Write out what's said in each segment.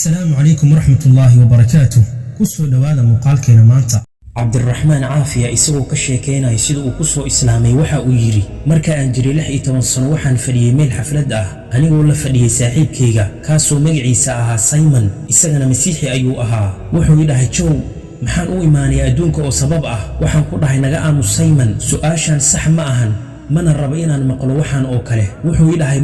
السلام عليكم ورحمة الله وبركاته. كسو دوادا مقالكينا مانتا. عبد الرحمن عافية إساقو كشيكينا يسيدو كسو إسلامي وحا ويري مركا أنجري لحي تونسان وحان فديه ميل حفلد أنيقو لفديه ساحيب كيغا كاسو مقعيسا أها سايمن إساقنا مسيحي أيو أها وحو يدهي جو محان او إيماني أدونك أو سبب وحان قدهي نغا آمو سايمن سؤاشان صح معهن من الربعين المقلو وحان أو كله وحو يدهي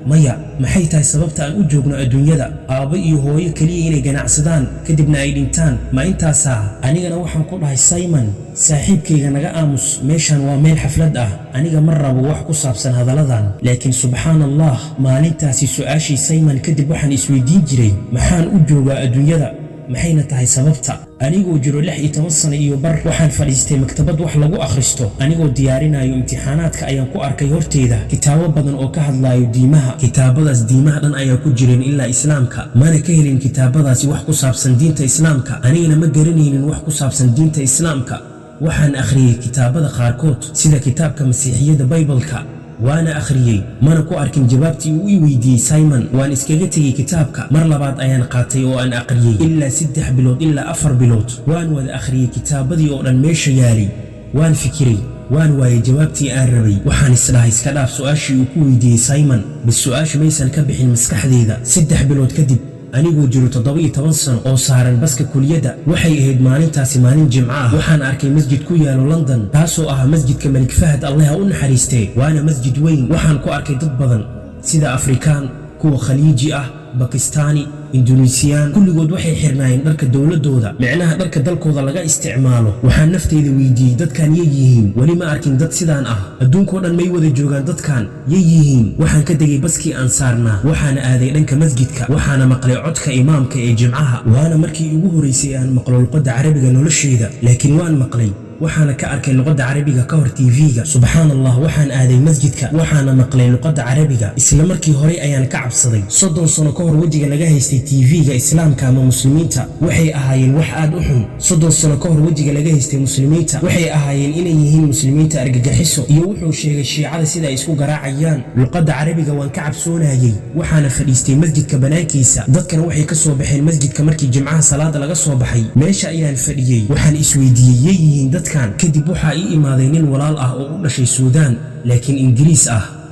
maya maxay tahay sababta aan u joogno adduunyada aaba iyo hooyo kaliya inay ganacsadaan kadibna ay dhintaan ma intaasa anigana waxaan ku dhahay Simon saaxiibkayga naga aamus meeshan waa meel xaflad aniga mar rabo wax ku saabsan hadaladan laakiin subhanallah maalintaasi su'aashii Simon kadib waxaan isweydiin jiray maxaan u joogaa adduunyada maxayna tahay sababta anigoo jiro 16 sano iyo bar waxaan fadhiistay maktabad wax lagu akhristo anigoo diyaarinayo imtixaanaadka ayaan ku arkay horteeda kitaabo badan oo ka hadlayo diimaha kitaabadaas diimaha dhan ayaa ku jireen ilaa islaamka mana ka helin kitaabadaasi wax ku saabsan diinta islaamka anigana ma garanaynin wax ku saabsan diinta islaamka waxaan akhriyay kitaabada qaarkood sida kitaabka masiixiyada bible-ka وانا اخريي مانا كو اركن جوابتي ويدي سايمون وان اسكغتي كتابك مر لباد ايان قاتي او ان اقريي الا 6 بلود الا 4 بلود وان ودا اخريي كتابدي او دن ميشا يالي وان فكري وان واي جوابتي ان ربي waxaan islahay iska dhaaf su'aashii ku weydiiyay Simon bisu'aash maysan ka bixin maskaxdeeda 3 bilood kadib anigoo jiro 17 sano oo saaran baska kuliyada waxay ahayd maalintaasi maalin jimca waxaan arkay masjid ku yaalo London taasoo masjidka Malik Fahd Allah u naxariistay waana masjid weyn waxaan ku arkay dad badan sida Afrikaan kuwa Khaliiji باكستاني إندونيسيان كل جود وحي حرناين درك الدولة دودا معناها درك دلكودا لغا استعماله وحان نفتي ذي ويدي داد كان ييهين ولما أركن داد سيدان الدون كودان ميوذي جوغان داد كان ييهين وحان كدقي بسكي أنصارنا وحان آذي لنك مسجدك وحان مقلي عدك إمامك إي جمعها وانا مركي يوهو ريسيان مقلو القد عربي نولشيدا لكن وان مقلي waxaana ka arkay luqadda Carabiga ka hor TV-ga subhanallah waxaan aaday masjidka waxaana maqlay luqadda Carabiga isla markii hore ayaan ka cabsaday 30 sano ka hor wajiga laga haystay TV-ga islaamka ama muslimiinta waxay ahaayeen wax aad u xun 30 sano ka hor wajiga laga haystay muslimiinta waxay ahaayeen inay yihiin muslimiinta argagaxiso iyo wuxuu sheegay shiicada sida ay isku garaacayaan luqadda Carabiga waan ka cabsoonayay waxaana fadhiistay masjidka banaankiisa dadkana waxay ka soo baxeen masjidka markii jimcaha salaada laga soo baxay meesha ayaan fadhiyay waxaan isweydiiyay كان كدب وحا إيمادين nin walaal oo u dhashay Suudaan laakiin Ingiriis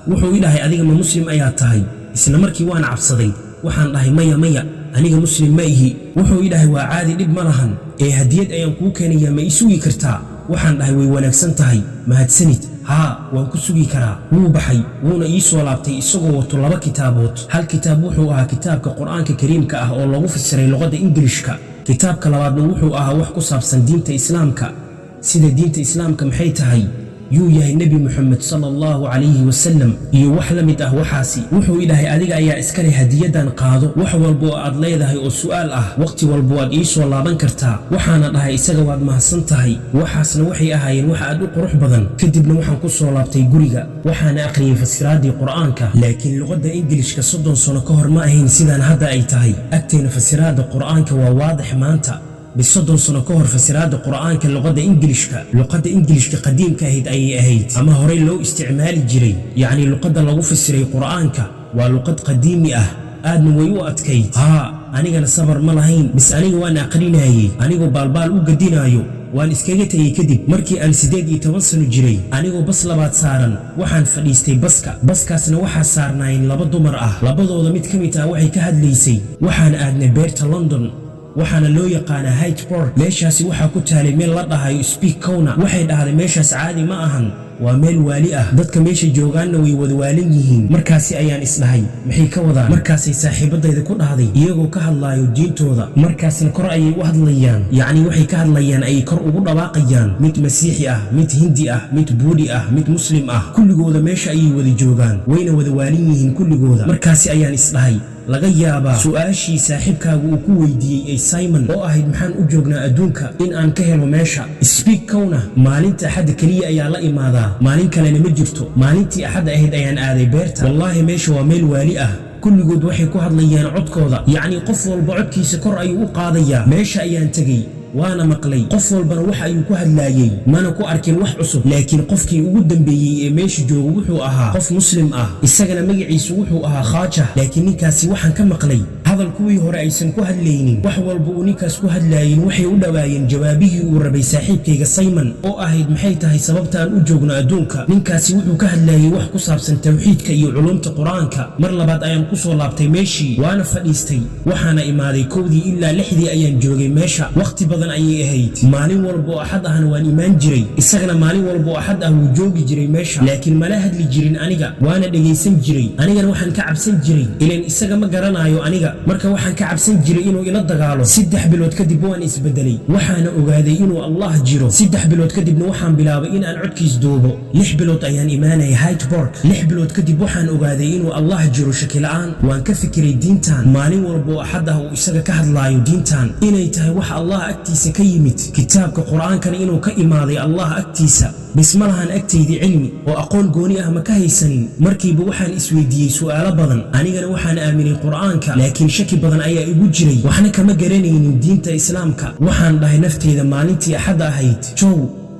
wuxuu ilaahay adiga ma muslim ayaa tahay isla markii waan cabsaday waxaan dhahay maya aniga muslim ma ihi wuxuu ilaahay waa caadi dib ma lahan ee hadiyad ayaan ku keenaya ma isugi kartaa waxaan dhahay way wanaagsan tahay mahadsanid waan ku sugi karaa wuu baxay wuuna ii soo laabtay isagoo wato 2 kitaabood hal kitaab wuxuu kitaabka Quraanka Kariimka oo lagu fasiray luqadda Ingiriiska kitaabka labaadna wuxuu wax ku saabsan diinta Islaamka sida diinta islaamka maxay tahay yuu yahay nabi Muhammad sallallahu alayhi wa sallam iyo wax la mid waxaasi wuxuu ilaahay adiga ayaa iska leh hadiyadan qaado wax walba aad leedahay oo su'aal waqti walba aad ii soo laaban kartaa waxaana dhahay isaga waad mahadsan tahay waxaasna waxay ahaayeen wax aad u qurux badan kadibna waxaan ku soo laabtay guriga waxaana aqriyay fasiraadii Quraanka laakiin luqadda Ingiriiska 30 sano ka hor ma ahayn sidaan hadda ay tahay agteena fasiraadda Quraanka waa waadix maanta بصدن سنة كهر فسراد القرآن كاللغة إنجليشكا لغة إنجليشكا قديم كهيد أي أهيد أما هوري لو استعمال جري يعني لغة لغو فسري قرآنك ولغة قديمي آدم ويو أتكيد أنا قال صبر ملاهين بس أنا وانا أقريناي أنا بالبال وقدينايو وان اسكاغتي كدب مركي ان سيدي توصل جري انيغو بس لباد سارن waxaan fadhiistay baskaasna waxa saarnaayeen 2 dumar labadooda mid kamid waxay ka hadlaysay waxaan aadnay beerta London waxaana loo yaqaan Hyde Park meeshaasi waxa ku taalay meel la dhahayo Speak Corner waxay dhahday meeshaas caadi ma ahan waa meel waali dadka meesha joogaanna way wada waalin yihiin markaasi ayaan isdhahay maxay ka wadaan markaasay saaxiibadayda ku dhahday iyagoo ka hadlayo diintooda markaasna kor ayay u hadlayaan yaani waxay ka hadlayaan ay kor ugu dhawaaqayaan mid masiixi mid hindi mid buudi mid muslim kulligooda meesha ayay wada joogaan wayna wada waalin yihiin kulligooda markaasi ayaan isdhahay laga yaabaa su'aashii saaxiibkaagu uu ku weydiiyay ay Simon oo ahayd maxaan u joognaa adduunka in aan ka helo meesha Speak Corner maalinta axad kaliya ayaa la imaadaa maalin kalena ma jirto maalintii axad ahayd ayaan aaday beerta wallahi meesha waa meel waali kulligood waxay ku hadlayaan codkooda yacni qof walba codkiisa kor ayuu u qaadayaa meesha ayaan tagay وانا مقلي قف والبنا وحا ايو كهدلايي مانا كو اركين وح عصب لكن قفكي ugu dambeeyay meesha joogo wuxuu ahaa qof muslim isagana magaciisu wuxuu ahaa khaaja laakiin ninkaasi waxaan ka maqlay hadal kuwii hore aysan ku hadlaynin. wax walba uu ninkaas ku hadlaayeen waxay u dhawaayeen jawaabihii uu rabay saaxiibkayga Simon oo ahayd maxay tahay sababta aan u joogno adduunka. ninkaasi wuxuu ka hadlaayay wax ku saabsan tawxiidka iyo culumta quraanka. mar labaad ayaan ku soo laabtay meeshii waana fadhiistay, waxaana imaaday 1 ilaa 6 ayaan joogay meesha. waqti badan ayay ahayd. maalin walba oo axad ahna waan imaan jiray, isagana maalin walba oo axad ah wuu joogi jiray meesha, laakiin mala hadli jirin aniga, waana dhagaysan jiray. anigana waxaan ka cabsan jiray ileen isaga ma garanayo aniga, marka waxaan ka cabsan jiray inuu ila dagaalo. 3 bilood kadib waan isbedelay, waxaana ogaaday inuu Allah jiro. 3 bilood kadibna waxaan bilaabay in aan codkiis duubo. 6 bilood ayaan imaanay Hyde Park. 6 bilood kadib waxaan ogaaday inuu Allah jiro shaki la'aan. waan ka fikiray diintan. maalin walba oo axad ah uu isaga ka hadlaayo diintan inay tahay wax Allah agtiisa ka yimid, kitaabka quraankana inuu ka imaaday Allah agtiisa. bisma lahan agtaydi cilmi oo aqoon gooni ah ma ka haysanin. markiiba waxaan isweydiiyey su'aalo badan. anigana waxaan aaminay quraanka, laakiin shaki badan ayaa igu jiray, waxna kama garanaynin diinta islaamka. waxaan dhahay nafteyda maalintii axad ahayd, jow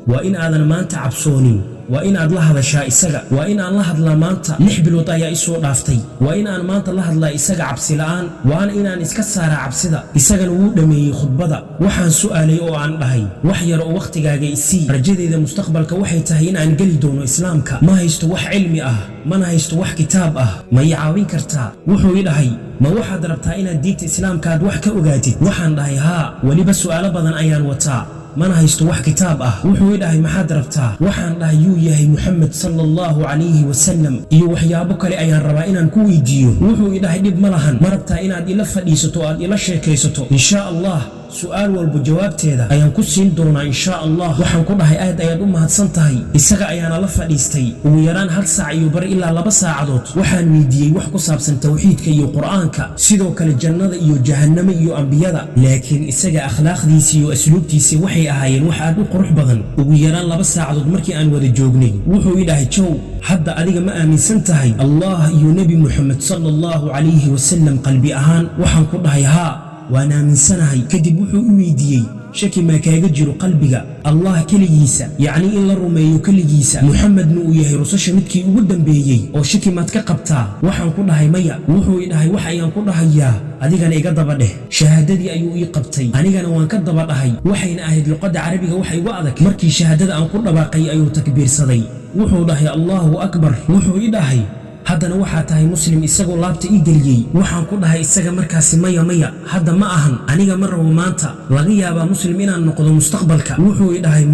waa in aadan maanta cabsoonin, waa in aad la hadashaa isaga, waa in aan la hadlaa maanta. 6 bilood ayaa isoo dhaaftay, waa in aan maanta la hadlaa isaga cabsi la'aan, waana inaan iska saaraa cabsida. isagana wuu dhameeyey khudbada. waxaan su'aalay oo aan dhahay wax yar oo waqtigaaga isii, rajadeeda mustaqbalka waxay tahay in aan geli doono islaamka. ma haysto wax cilmi ah, mana haysto wax kitaab ah, ma ii caawin kartaa? wuxuu ii dhahay ma waxaad rabtaa inaad diinta islaamka aad wax ka ogaatid? waxaan dhahay haa, weliba su'aalo badan ayaan wataa, mana haysto wax kitaab ah. wuxuu ii dhahay maxaad rabtaa? waxaan dhahay yuu yahay Muhammad sallallahu alayhi wasallam iyo waxyaabo kale ayaan rabaa inaan ku weydiiyo. wuxuu ii dhahay dhib ma lahan, ma rabtaa inaad ila fadhiisato aad ila sheekaysato? insha Allah su'aal walba jawaabteeda ayaan ku siin doonaa insha Allah. waxaan ku dhahay aad ayaad u mahadsan tahay. isaga ayaana la fadhiistay ugu yaraan 1 saac iyo bar ilaa 2 saacadood. waxaan weydiiyey wax ku saabsan tawxiidka iyo quraanka, sidoo kale jannada iyo jahannama iyo ambiyada, laakiin isaga akhlaaqdiisa iyo asluubtiisa waxay ahaayeen wax aad u qurux badan. ugu yaraan 2 saacadood markii aan wada joognay wuxuu ii dhahay jow hadda adiga ma aaminsan tahay Allah iyo Nabi Muhammad sallallahu alayhi wasallam qalbi ahaan? waxaan ku dhahay haa, waan aaminsanahay. kadib wuxuu u weydiiyey shaki ma kaaga jiro qalbiga Allah kaligiisa, yacni in la rumeeyo kaligiisa, Muhammadna uu yahay rususha midkii ugu dambeeyey, oo shaki maad ka qabtaa? waxaan ku dhahay maya. wuxuu ii dhahay wax ayaan ku dhahayaa, adigana iga daba dheh. shahaadadii ayuu ii qabtay, anigana waan ka daba dhahay. waxayna ahayd luqadda carabiga wax igu adag. markii shahaadada aan ku dhawaaqay ayuu takbiirsaday. wuxuu dhahay Allahu akbar. wuxuu ii dhahay haddana waxaa tahay muslim, isagoo laabta ii geliyey. waxaan ku dhahay isaga markaasi maya hadda ma ahan, aniga ma rabo maanta, laga yaabaa muslim inaan noqdo mustaqbalka. wuxuu ii dhahay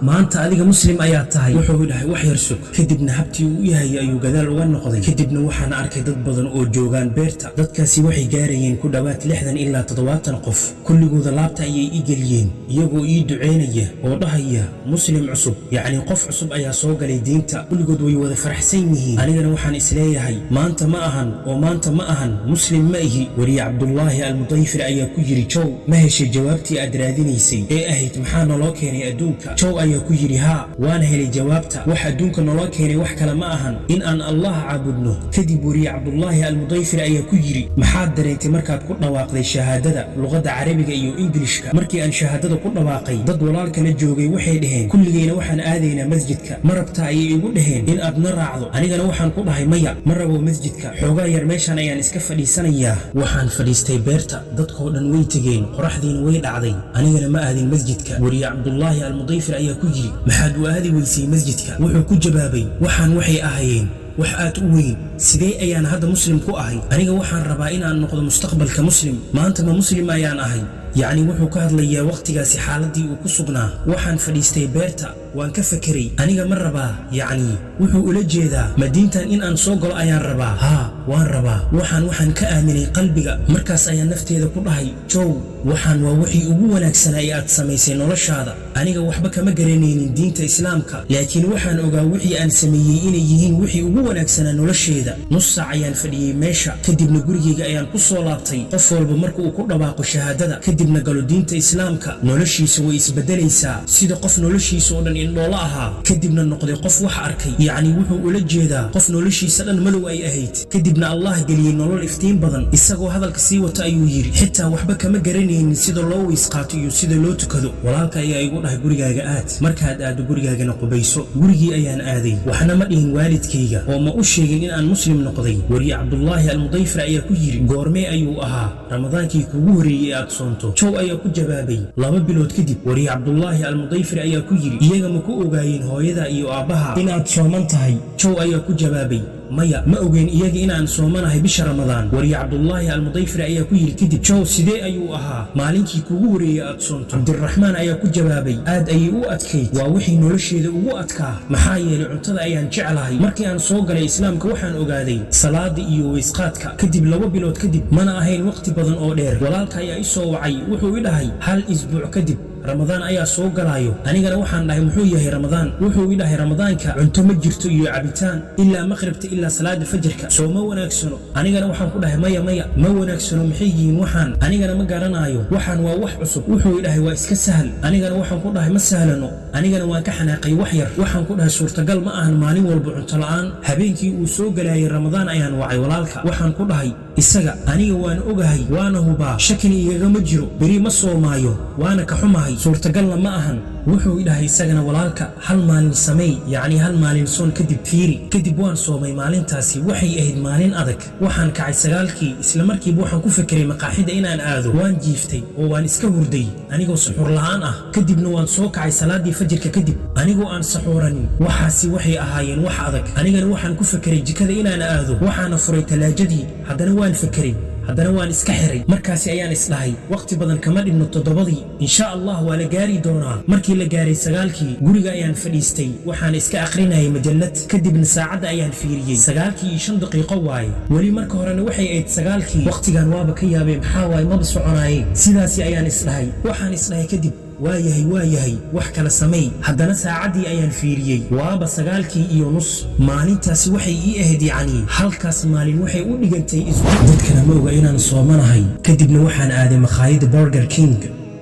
maanta adiga muslim ayaa tahay. wuxuu ii dhahay wax yar sug. kadibna habtii uu yahay ayuu gadaal uga noqday. kadibna waxaan arkay dad badan oo joogaan beerta. dadkaasi waxay gaarayeen ku dhawaad 60 ilaa 70 qof. kulligooda laabta ayay ii geliyeen, iyagoo ii duceynaya oo dhahaya muslim cusub, yacni qof cusub ayaa soo galay diinta. kulligood way wada faraxsan yihiin. anigana waxaan isleeyahay maanta ma ahan muslim ma ihi. wariye Cabdullaahi Al-Mudayfir ayaa ku yiri jow ma heshay jawaabtii aad raadinaysay ee ahayd maxaa naloo keenay adduunka? jow ayaa ku yiri haa, waana helay jawaabta. wax adduunka naloo keenay wax kale ma ahan in aan Allah caabudno. kadib wariye Cabdullaahi Al-Mudayfir ayaa ku yiri maxaad dareentay markaad ku dhawaaqday shahaadada luqadda carabiga iyo ingilishka? markii aan shahaadada ku dhawaaqay dad walaalka la joogay waxay dhaheen kulligeyna waxaan aadaynaa masjidka, ma rabtaa? ayay igu dhaheen in aad na raacdo. anigana waxaan ku dhahay maya, ma rabo masjidka, xoogaa yar meeshaan ayaan iska fadhiisanayaa. waxaan fadhiistay beerta, dadkoo dhan way tegeen, qoraxdiina way dhacday, anigana ma aadin masjidka. wariye Cabdullaahi Al-Mudayfir ayaa ku yiri maxaad u aadi weysay masjidka? wuxuu ku jawaabay waxaan waxay ahaayeen wax aad u weyn. sidee ayaan hadda muslim ku ahay? aniga waxaan rabaa inaan noqdo mustaqbalka muslim, maanta ma muslim ayaan ahay. yacni wuxuu ka hadlayaa waqtigaasi xaaladii uu ku sugnaa. waxaan fadhiistay beerta, waan ka fakeray, aniga ma rabaa, yacni wuxuu ula jeedaa ma diintan in aan soo galo ayaan rabaa? haa, waan rabaa. waxaan ka aaminay qalbiga. markaas ayaan nafteeda ku dhahay jow waxaan waa wixii ugu wanaagsanaa ee aad samaysay noloshaada. aniga waxba kama garanaynin diinta islaamka, laakiin waxaan ogaa wixii aan sameeyey inay yihiin wixii ugu wanaagsanaa nolosheeda. nus saac ayaan fadhiyey meesha, kadibna gurigeyga ayaan ku soo laabtay. qof walba marka uu ku dhawaaqo shahaadada kadib kadibna galo diinta islaamka noloshiisa way isbedelaysaa sida qof noloshiisa oo dhan indhoolo ahaa kadibna noqday qof wax arkay yacni wuxuu ula jeedaa qof noloshiisa dhan madow ay ahayd kadibna allah geliyey nolol iftiin badan isagoo hadalka sii wata ayuu yidhi xitaa waxba kama garanaynin sida loo weys qaato iyo sida loo tukado walaalka ayaa igu dhahay gurigaaga aad markaad aado gurigaagana qubayso gurigii ayaan aaday waxna ma dhihin waalidkayga oo ma u sheegin in aan muslim noqday wariye cabdullaahi almudayfir ayaa ku yidhi goormee ayuu ahaa ramadaankii kugu horreeyey aad soonto jow ayaa ku jawaabay 2 bilood kadib wariye cabdullaahi almudayfir ayaa ku yidhi iyaga ma ku ogaayeen hooyada iyo aabbaha inaad sooman tahay jow ayaa ku jawaabay maya ma ogeyn iyaga inaan soomanahay bisha ramadaan wariye cabdullaahi almudayfir ayaa ku yidhi kadib jow sidee ayuu ahaa maalinkii kugu horreeyey aad soonto cabdiraxmaan ayaa ku jawaabay aad ayay u adkayd waa wixii nolosheeda ugu adkaa maxaa yeelay cuntada ayaan jeclahay markii aan soo galay islaamka waxaan ogaaday salaada iyo weysqaadka kadib 2 bilood kadib mana ahayn waqti badan oo dheer walaalka ayaa i soo wacay wuxuu i dhahay hal isbuuc kadib ramadaan ayaa soo galaayo anigana waxaan dhahay muxuu yahay ramadaan wuxuu i dhahay ramadaanka cunto ma jirto iyo cabitaan ilaa maqribta ilaa salaada fajrka soo ma wanaagsano anigana waxaan ku dhahay maya ma wanaagsano maxay yihiin waxaan anigana ma garanayo waxaan waa wax cusub wuxuu i dhahay waa iska sahal anigana waxaan ku dhahay ma sahlano anigana waan ka xanaaqay wax yar waxaan ku dhahay suurtagal ma ahan maalin walba cunto la'aan habeenkii uu soo galayay ramadaan ayaan wacay walaalka waxaan ku dhahay isaga aniga waan ogahay waana hubaa shakina igagama jiro beri ma soomaayo waana ka xumahay suurtagalna ma ahan wuxuu i dhahay isagana walaalka hal maalin sameey yacni hal maalin soon kadib fiiri kadib waan soomay maalintaasi waxay ahayd maalin adag waxaan kacay 9kii isla markiiba waxaan ku fekeray maqaaxida inaan aado waan jiiftay oo waan iska hurday anigoo suxuur la'aan ah kadibna waan soo kacay salaadii fajirka kadib anigoo aan saxuuranin waxaasi waxay ahaayeen wax adag anigana waxaan ku fekeray jikada inaan aado waxaana furay talaajadii haddana waan fekeray haddana waan iska xiray markaasi ayaan isdhahay waqti badan kama dhibno 7dii insha allah waa la gaari doonaa markii la gaaray 9kii guriga ayaan fadhiistay waxaan iska akhrinayay majallad kadibna saacadda ayaan fiiriyey 9kii iyo 5 daqiiqo waaye weli marka horena waxay ahayd 9kii waqtigan waaba ka yaabay maxaa waaye maba soconaayeen sidaasi ayaan isdhahay waxaan isdhahay kadib waayahay wax kala sameey haddana saacaddii ayaan fiiriyey waaba 9kii iyo nus maalintaasi waxay ii ahayd yacni halkaas maalin waxay u dhigantay isbuuc dadkana ma oga inaan soomanahay kadibna waxaan aaday makhaayadda Burger King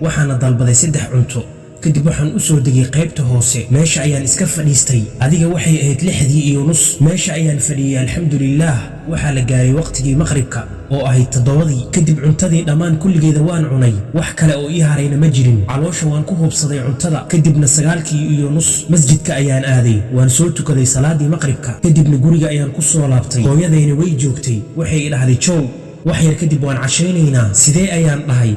waxaana dalbaday 3 cunto kadib waxaan u soo degay qaybta hoose meesha ayaan iska fadhiistay adiga waxay ahayd 6dii iyo nus meesha ayaan fadhiyay alxamdulillaah waxaa la gaaray waqtigii maqribka oo ahayd 7dii kadib cuntadii dhammaan kulligeeda waan cunay wax kale oo ii harayna ma jirin caloosha waan ku hubsaday cuntada kadibna 9kii iyo nus masjidka ayaan aaday waan soo tukaday salaadii maqribka kadibna guriga ayaan ku soo laabtay hooyadayna way joogtay waxay i dhahday jow wax yar kadib waan cashaynaynaa sidee ayaan dhahay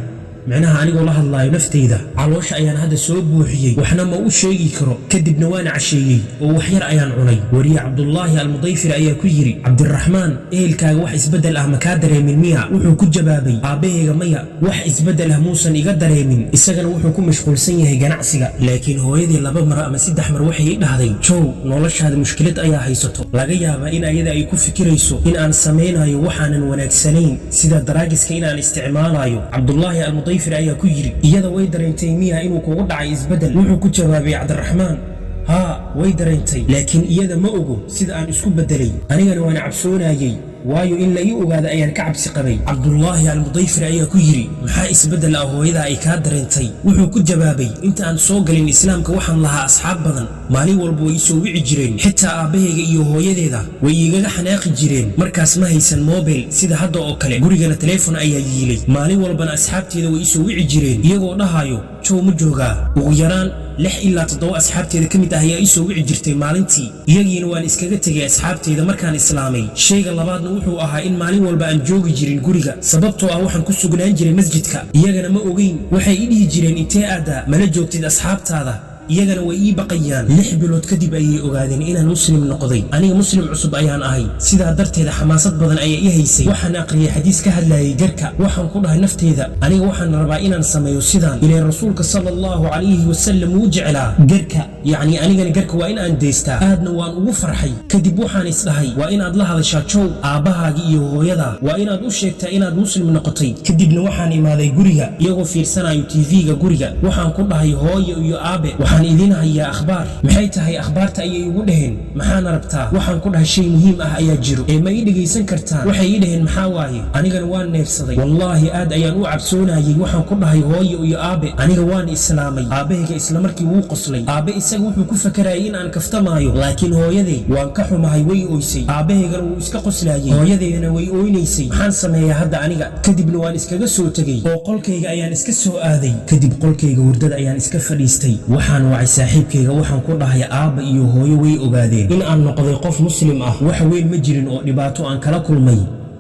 macnaha anigoo la hadlaayo nafteyda caloosha ayaan hadda soo buuxiyey waxna ma u sheegi karo kadibna waan casheeyey oo wax yar ayaan cunay wariye cabdullaahi almudayfir ayaa ku yidhi cabdiraxmaan ehelkaaga wax isbeddel ah ma kaa dareemin miya wuxuu ku jawaabay aabbahayga maya wax isbeddel ah muusan iga dareemin isagana wuxuu ku mashquulsan yahay ganacsiga laakiin hooyadii 2 mar ama 3 mar waxay i dhahday jow noloshaada mushkilad ayaa haysato laga yaabaa in ayada ay ku fikirayso in aan samaynayo waxaanan wanaagsanayn sida daraagiska inaan isticmaalayo cabdullaahi almudayfir ayaa ku yidhi iyada way dareentay miya inuu kugu dhacay isbeddel wuxuu ku jawaabay cabdiraxmaan haa way dareentay laakiin iyada ma ogo sida aan isku beddelay anigana waan cabsoonayay waayo in la ii ogaada ayaan ka cabsi qabay cabdullaahi almudayfir ayaa ku yidhi maxaa isbeddel ah hooyada ay kaa dareentay wuxuu ku jawaabay inta aan soo galin islaamka waxaan lahaa asxaab badan maalin walba way isoo wici jireen xitaa aabbahayga iyo hooyadeeda way igaga xanaaqi jireen markaas ma haysan mobil sida hadda oo kale gurigana teleefon ayaa yiilay maalin walbana asxaabteeda way isoo wici jireen iyagoo dhahayo jow ma joogaa ugu yaraan 6 ilaa 7 asxaabteeda ka mid ah ayaa isoo wici jirtay maalintii iyagiina waan iskaga tegay asxaabteeda markaan islaamay shayga labaadna wuxuu ahaa in maalin walba aan joogi jirin guriga sababtoo ah waxaan ku sugnaan jiray masjidka iyagana ma ogeyn waxay i dhihi jireen intee aada mala joogtid asxaabtaada iyagana way ii baqayaan 6 bilood kadib ayay ogaadeen inaan muslim noqday aniga muslim cusub ayaan ahay sidaa darteeda xamaasad badan ayaa ii haysay waxaan aqriyay xadiis ka hadlayay garka waxaan ku dhahay nafteyda aniga waxaan rabaa inaan sameeyo sidaan ilaa rasuulka sallallahu alayhi wasallam uu jeclaa garka yacni anigana garka waa in aan deystaa aadna waan ugu farxay kadib waxaan isdhahay waa inaad la hadashaa jow aabbahaagi iyo hooyada waa inaad u sheegtaa inaad muslim noqotay kadibna waxaan imaaday guriga iyagoo fiirsanayo tv-ga guriga waxaan ku dhahay hooyo iyo aabe waxaan idiin hayaa akhbaar. maxay tahay akhbaarta ayay igu dhaheen. maxaan rabtaa? waxaan ku dhahay shay muhiim ah ayaa jiro ee ma ii dhegaysan kartaan? waxay ii dhaheen maxaa waaye? anigana waan neefsaday, wallaahi aad ayaan u cabsoonayay. waxaan ku dhahay hooyo iyo aabe aniga waan islaamay. aabahayga isla markii wuu qoslay. aabe isaga wuxuu ku fakarayay in aan kaftamaayo, laakiin hooyaday waan ka xumahay way oysay. aabahaygana wuu iska qoslayay, hooyadeydana way oynaysay. maxaan sameeyaa hadda aniga? kadibna waan iskaga soo tegey oo qolkayga ayaan iska soo aaday. kadib qolkayga hurdada ayaan iska fadhiistay. waxaan wacay saaxiibkayga, waxaan ku dhahay aabba iyo hooyo way ogaadeen in aan noqday qof muslim ah. wax weyn ma jirin oo dhibaato aan kala kulmay,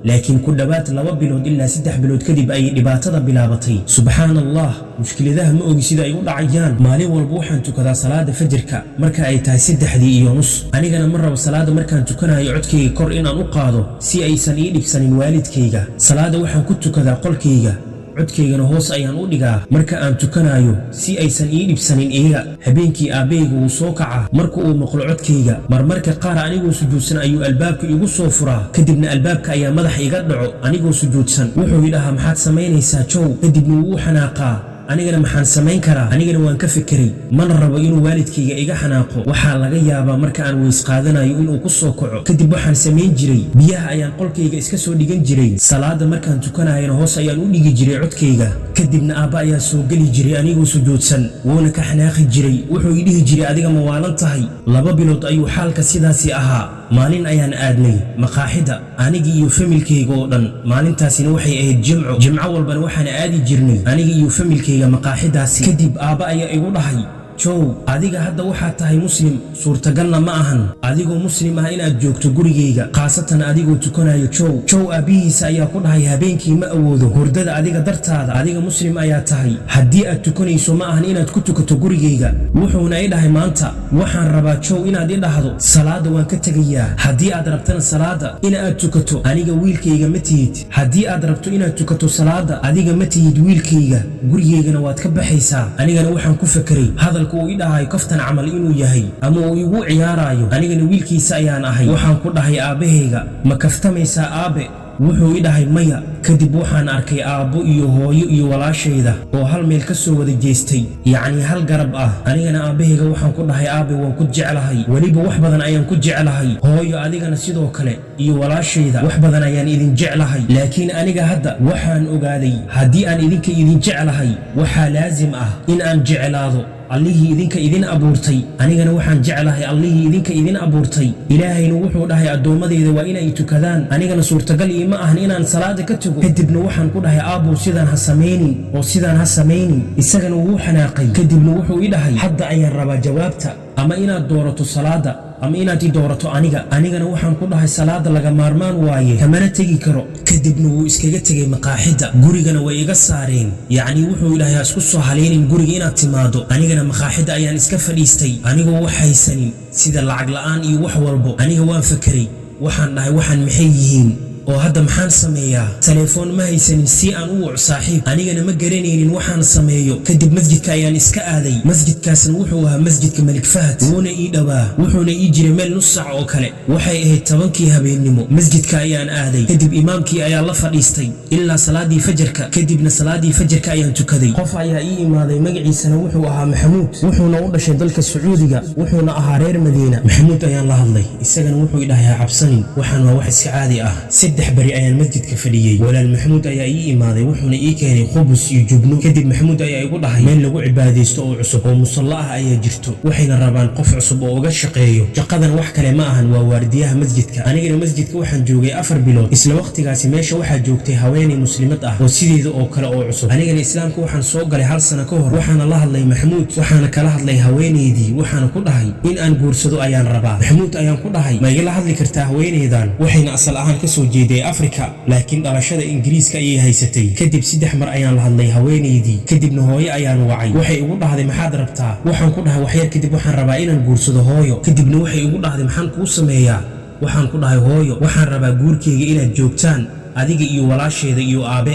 laakiin ku dhawaad 2 bilood ilaa 3 bilood kadib ayay dhibaatada bilaabatay. subxaan allah, mushkiladaha ma ogi sida ay u dhacayaan. maalin walba waxaan tukadaa salaada fajirka marka ay tahay 3:30. anigana ma rabo salaada markaan tukanayo codkayga kor inaan u qaado si aysan ii dhibsanin waalidkayga. salaada waxaan ku tukadaa qolkayga, codkaygana hoos ayaan u dhigaa marka aan tukanayo si aysan ii dhibsanin iyaga. habeenkii aabbahayga wuu soo kacaa marka uu maqlo codkayga. marmarka qaar anigoo sujuudsan ayuu albaabka igu soo furaa, kadibna albaabka ayaa madaxa iga dhaco anigoo sujuudsan. wuxuu idhahaa maxaad samaynaysaa jow? kadibna wuu u xanaaqaa. anigana maxaan samayn karaa? anigana waan ka fekeray, mana rabo inuu waalidkayga iga xanaaqo. waxaa laga yaabaa marka aan weys qaadanayo inuu ku soo kaco. kadib waxaan samayn jiray biyaha ayaan qolkayga iska soo dhigan jiray. salaada markaan tukanayana hoos ayaan u dhigi jiray codkayga. kadibna aabba ayaa soo geli jiray anigoo sujuudsan, wuuna ka xanaaqi jiray. wuxuu ii dhihi jiray adiga ma waalan tahay? 2 bilood ayuu xaalka sidaasi ahaa. maalin ayaan aadnay maqaaxida aniga iyo familkayga oo dhan. maalintaasina waxay ahayd jimco walbana waxaan aadi jirnay aniga iyo familkayga maqaaxidaasi. kadib aabba ayaa igu dhahay jow, adiga hadda waxaad tahay muslim, suurtagalna ma ahan adigoo muslim ah inaad joogto gurigayga, khaasatan adigoo tukanayo. jow aabbihiisa ayaa ku dhahay habeenkii ma awoodo hurdada adiga dartaada, adiga muslim ayaa tahay, haddii aad tukanayso ma ahan inaad ku tukato gurigayga. wuxuuna i dhahay maanta waxaan rabaa jow inaad i dhahdo salaada waan ka tegayaa. haddii aad rabtana salaada in aad tukato aniga wiilkayga ma tihid. haddii aad rabto inaad tukato salaada adiga ma tihid wiilkayga, gurigaygana waad ka baxaysaa. anigana waxaan ku fekeray hadalka uu i dhahay kaftan camal inuu yahay ama uu igu ciyaarayo. anigana wiilkiisa ayaan ahay. waxaan ku dhahay aabbahayga ma kaftamaysaa aabe? wuxuu i dhahay maya. kadib waxaan arkay aabbo iyo hooyo iyo walaashayda oo hal meel ka soo wada jeestay, yacni hal garab ah. anigana aabbahayga waxaan ku dhahay aabe waan ku jeclahay, weliba wax badan ayaan ku jeclahay. hooyo adigana sidoo kale iyo walaashayda wax badan ayaan idin jeclahay. laakiin aniga hadda waxaan ogaaday haddii aan idinka idin jeclahay waxaa laazim ah in aan jeclaado allihii idinka idin abuurtay. anigana waxaan jeclahay allihii idinka idin abuurtay. ilaahayna wuxuu dhahay addoommadeyda waa inay tukadaan, anigana suurtagal iima ahan inaan salaada ka tago. kadibna waxaan ku dhahay aabbow sidaan ha samaynin oo sidaan ha samaynin. isagana wuu xanaaqay. kadibna wuxuu i dhahay hadda ayaan rabaa jawaabta, ama inaad doorato salaada ama inaad i doorato aniga. anigana waxaan ku dhahay salaada laga maarmaan waaye, kamana tegi karo. kadibna wuu iskaga tegay maqaaxida, gurigana way iga saareen. yacni wuxuu idhahay ha isku soo halaynin guriga inaad timaado. anigana maqaaxida ayaan iska fadhiistay anigoo wax haysanin sida lacag la'aan iyo wax walbo. aniga waan fekeray, waxaan dhahay waxaan maxay yihiin oo hadda maxaan sameeyaa? telefoon ma haysanin si aan u waco saaxiib, anigana ma garanaynin waxaan sameeyo. kadib masjidka ayaan iska aaday. masjidkaasna wuxuu ahaa masjidka Malik Fahad, wuuna ii dhowaa, wuxuuna ii jiray meel nus saac oo kale. waxay ahayd 10kii habeennimo. masjidka ayaan aaday. kadib imaamkii ayaa la fadhiistay ilaa salaadii fajarka. kadibna salaadii fajarka ayaan tukaday. qof ayaa ii imaaday, magaciisana wuxuu ahaa Maxamuud, wuxuuna u dhashay dalka Sacuudiga, wuxuuna ahaa reer Madiina. Maxamuud ayaan la hadlay, isagana wuxuu i dhahay ha cabsanin, waxaan waa wax iska caadi ah. 3 bari ayaan masjidka fadhiyey. walaal Maxamuud ayaa ii imaaday, wuxuuna ii keenay khubus iyo jubno. kadib Maxamuud ayaa igu dhahay meel lagu cibaadaysto oo cusub oo musalla ah ayaa jirto, waxayna rabaan qof cusub oo uga shaqeeyo. shaqadan wax kale ma ahan, waa waardiyaha masjidka. anigana masjidka waxaan joogay 4 bilood. isla waqtigaasi meesha waxaa joogtay haweeney muslimad ah oo sideeda oo kale oo cusub. anigana islaamka waxaan soo galay 1 sano ka hor. waxaana la hadlay Maxamuud, waxaana kala hadlay haweeneydii, waxaana ku dhahay in aan guursado ayaan rabaa. Maxamuud ayaan ku dhahay ma igala hadli kartaa haweeneydan? waxayna asal ahaan ka soo jeeday Afrika, laakiin dhalashada Ingiriiska ayay haysatay. kadib 3 mar ayaan la hadlay haweeneydii. kadibna hooyo ayaan wacay, waxay igu dhahday maxaad rabtaa? waxaan ku dhahay waxyar kadib waxaan rabaa inaan guursado hooyo. kadibna waxay igu dhahday maxaan kuu sameeyaa? waxaan ku dhahay hooyo waxaan rabaa guurkayga inaad joogtaan adiga iyo walaasheeda iyo aabe.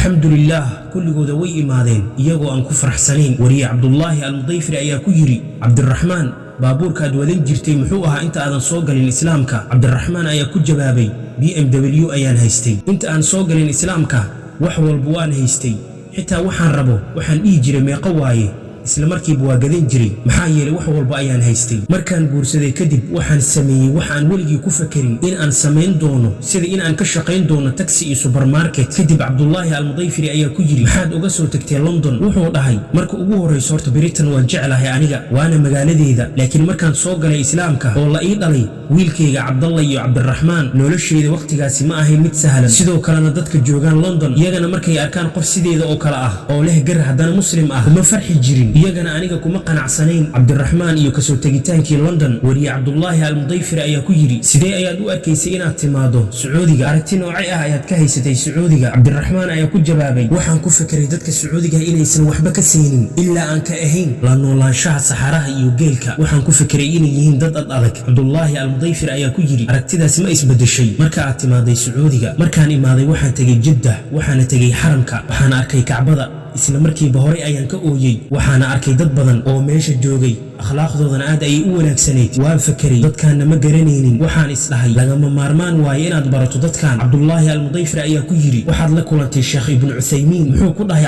alxamdulillaah, kulligooda way imaadeen iyagoo aan ku faraxsanayn. wariye Cabdullaahi Almudayfiri ayaa ku yidhi Cabdiraxmaan, baabuurkaad wadan jirtay muxuu ahaa inta aadan soo galin islaamka? Cabdiraxmaan ayaa ku jawaabay BMW ayaan haystay. inta aan soo galin islaamka wax walba waan haystay, xitaa waxaan rabo waxaan dhihi jiray meeqa waaye isla markiiba waa gadan jiray maxaa yeelay wax walba ayaan haystay markaan guursaday kadib waxaan sameeyey wax aan weligii ku fakerin in aan samayn doono sida in aan ka shaqayn doono taxi iyo supermarket kadib Cabdullaahi al-Mudayfiri ayaa ku yiri maxaad uga soo tagtay London wuxuu dhahay marka ugu horeyso horta Britain waan jeclahay aniga waana magaaladeeda laakiin markaan soo galay islaamka oo la ii dhalay wiilkayga Cabdallah iyo Cabdiraxmaan nolosheeda waqtigaasi ma ahayn mid sahlan sidoo kalena dadka joogan London iyagana markay arkaan qof sideeda oo kala ah oo leh gar haddana muslim ah kuma farxi jirin iyagana aniga kuma qanacsanayn Cabdiraxmaan iyo kasoo tagitaankii London wariye Cabdullaahi al-Mudayfiri ayaa ku yiri sidee ayaad u arkaysay inaad timaado Sacuudiga aragti noocay ah ayaad ka haysatay Sacuudiga Cabdiraxmaan ayaa ku jawaabay waxaan ku fikiray dadka Sacuudiga inaysan waxba ka saynin ilaa aan ka ahayn la noolaanshaha saxaraha iyo geelka waxaan ku fikiray inay yihiin dad adag Cabdullaahi al-Mudayfiri ayaa ku yiri aragtidaas ma isbedeshay marka aad timaaday Sacuudiga markaan imaaday waxaan tagay Jeddah waxaana tagay xaramka waxaan arkay Kacbada isla markiiba hore ayaan ka ooyay waxaana arkay dad badan oo meesha joogay akhlaaqdoodana aad ay u wanaagsanayd waan fakiray dadkaana ma garanaynin waxaan isdhahay lagama maarmaan waaye inaad barato dadkan Cabdullaahi al-Mudayfiri ayaa ku yiri waxaad la kulantay Sheekh Ibn Uthaymin muxuu ku dhahay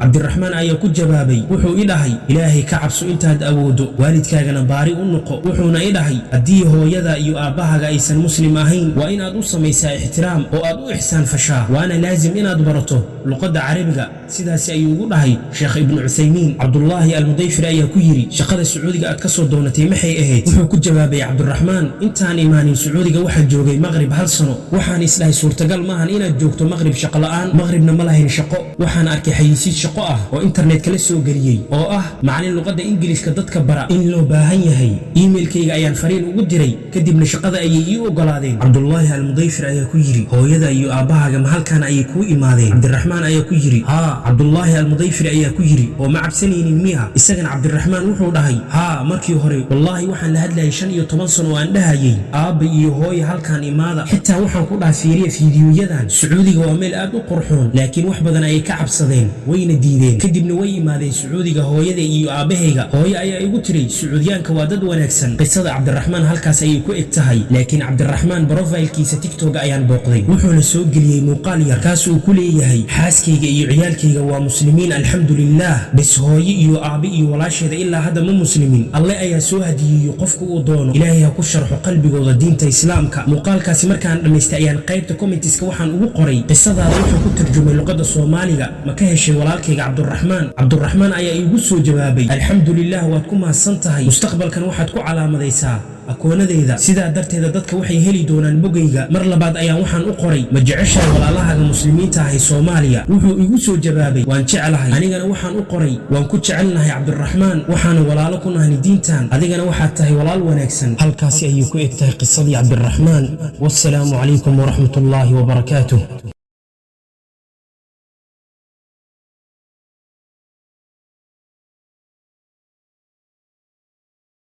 Cabdiraxmaan ayaa ku jawaabay wuxuu ii dhahay ilaahay ka cabso intaad awoodo waalidkaagana baari u noqo wuxuuna ii dhahay haddii hooyada iyo aabbahaga aysan muslim ahayn waa inaad u samaysaa ixtiraam oo aad u ihsaan fashaa waana laazim inaad barato luqadda carabiga sidaas ayuu ugu dhahay Sheekh Ibn Uthaymin Cabdullaahi al-Mudayfiri ayaa ku yiri shaqada Sacuudiga aad ka soo doonatay maxay ahayd wuxuu ku jawaabay Cabdiraxmaan intaan imaanin Sacuudiga waxaan joogay Maghrib hal sano waxaan isdhahay suurtagal maahan inaad joogto Maghrib shaqo la'aan Maghribna ma lahayn shaqo waxaan arkay xayisiis shaqo ah oo internet kala soo galiyay oo ah macallin luqadda Ingiriiska dadka bara in loo baahan yahay emailkayga ayaan fariin ugu diray kadibna shaqada ayay ii ogolaadeen Cabdullaahi al-Mudayfiri ayaa ku yiri hooyada iyo aabbahaga ma halkaan ayay ku imaadeen Cabdiraxmaan ayaa ku yiri Cabdullaahi al-Mudayfiri ayaa ku yiri oo ma cabsanaynin miya isagana Cabdiraxmaan wuxuu dhahay markii hore wallahi waxaan la hadlayay 15 sano oo aan dhahayay aabba iyo hooyo halkaan imaada xitaa waxaan ku dhaafiyay fiidiyoyadan Sacuudiga waa meel aad u qurxoon laakiin wax badan ay ka cabsadeen wayna diideen kadibna way imaadeen Sacuudiga hooyada iyo aabahayga hooyo ayaa igu tiray Sacuudiyaanka waa dad wanaagsan qisada Cabdiraxmaan halkaas ayay ku eg tahay laakiin Cabdiraxmaan profile-kiisa TikTok ayaan booqday wuxuuna soo geliyay muuqaal yar kaas uu ku leeyahay xaaskayga iyo ciyaalkayga waa muslimiin alxamdulillah bas hooyo iyo aabe iyo walaasheeda ilaa hadda ma muslimin alle ayaa soo hadiyay qofku uu doono ilaahay ha ku sharxo qalbigooda diinta islaamka muuqaalkaasi markaan dhameystay ayaan qaybta commentiska waxaan ugu qoray qisadaada wuxuu ku tarjumay luqadda Soomaaliga ma ka heshay walaalkayga Cabdiraxmaan ayaa iigu soo jawaabay alxamdulillah waad ku mahadsan tahay mustaqbalkan waxaad ku calaamadaysaa akoonadeyda sidaa darteeda dadka waxay heli doonaan bogayga mar labaad ayaan waxaan u qoray ma jeceshahay walaalahaaga muslimiinta ah ee Soomaaliya wuxuu igu soo jawaabay waan jecelahay anigana waxaan u qoray waan ku jecelnahay Cabdiraxmaan waxaan walaalo ku nahay diintan adigana waxaad tahay walaal wanaagsan halkaasi ayuu ku egtahay qisadii Cabdiraxmaan wassalaamu calaykum wa rahmatullaahi wa barakaatuh